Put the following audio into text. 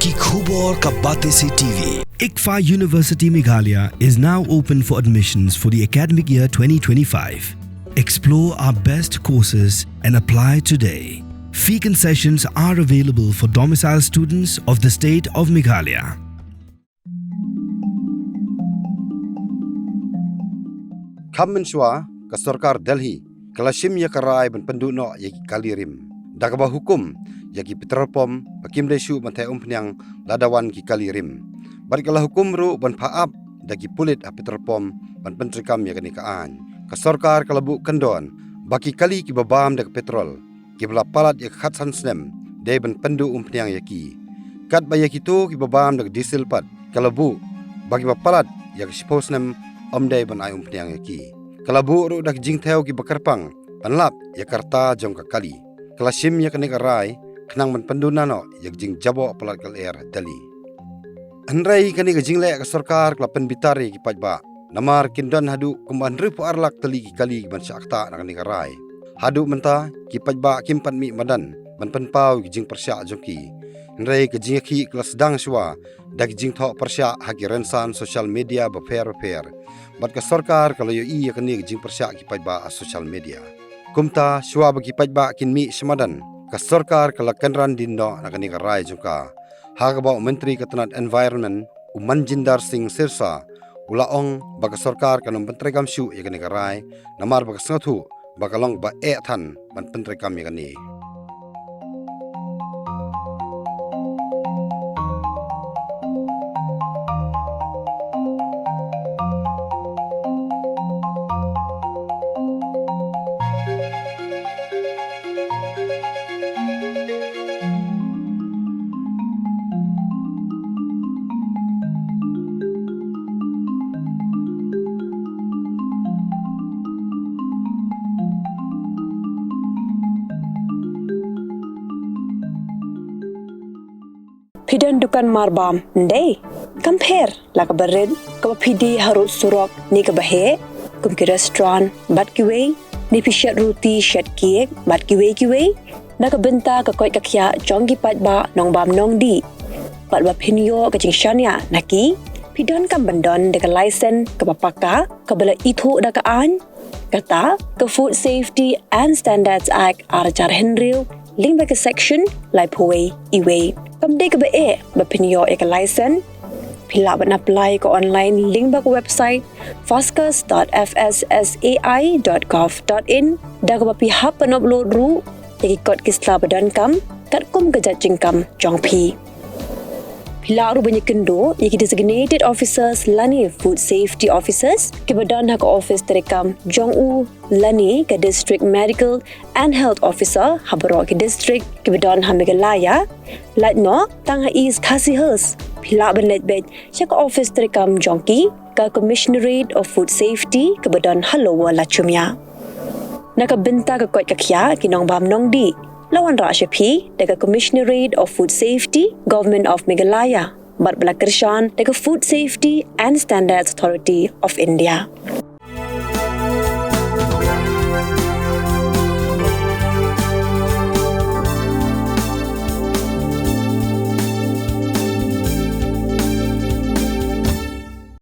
Ki Khubor Ka Bate Se TV. ICFA University Meghalaya is now open for admissions for the academic year 2025. Explore our best courses and apply today. Fee concessions are available for domicile students of the state of Meghalaya. Khammen shwa ka Sorkar Delhi kalashim ya karai ban Pynduh no yaki kalirim. Dakaba hukum yaki petrolpom pakim lesu ban thai umpnyang ladawan ki kalirim. Barikala hukum ru ban phaap dagi pulit a petrolpom ban pentrikam ya kani kaan. Ka Sorkar kalabu kendon baki kali ki babam dak petrol ki bala palat ya khatsan snem de ban Pynduh umpnyang yaki. Kat ba yaki tu ki babam dak diesel pat kalabu bagi bapalat ya sposnem omdai ban ai umpnyang yaki. Kalabu ru dak jing theo ki bakarpang panlap ya karta jong ka kali. Kalashim ya kani karai khnang ban Pynduh nano ya jing jabo palat kal air Delhi. Anrai kani ka jingle ka Sorkar klapen Bitar ki Paidbah. Namar Kynran hadu kumban ripu arlak teli ki kali ban syakta nak kani karai. Hadu menta ki Paidbah kimpan mi madan ban penpau ki jing persya jongki. Anrai ka jing ki kelas dang shwa dak jing tho persya haki rensan social media ba fair. Bat ka Sorkar kalau yo iya kani jing persya ki Paidbah a social media. Kumta shwa bagi Paidbah kin mi semadan ka Sorkar kala Kynran dindo nakani karai jongka. Hagaba Menteri Ketenat Environment Manjinder Singh Sirsa ulaong baka Sorkar kanong pentrekam syu ya kani karai namar baka sangatu bakalong ba than ban pentrekam ya kani. Pidan dukan marbam ndai compare la ka bared ka pidi harut surok ni ka bahe kum ki restaurant bat ki wei ni pishat roti shat cake bat ki wei na ka benta ka koi ka khya jong ki Paidbah nong bam nong di pat ba phinyo ka jing shania naki pidan kam bandon de ka license ka papaka ka bala ithu da ka an kata ka Food Safety and Standards Act arjar henril link ba ka section lai phoi iwei Kamde ka ba pinyo ka license pila ban apply ka online link ba ka website foscas.fssai.gov.in da ka pihap pan upload ru yaki kod kisla badan kam kat kum ka judging kam jong pi pila ru banyak kendo yaki designated officers lani food safety officers ke badan ha ka office terekam jong u lani ka district medical and health officer habaro ke district ke badan ha Meghalaya lat no tang ha is khasihers pila ban let bet ka office terekam jongki ka commissionerate of food safety ke badan halowa lachumya naka benta ka kot ka khya kinong bam nong di lawan ra shapi daga commissionerate of food safety government of Meghalaya bat bala kershan daga Food Safety and Standards Authority of India.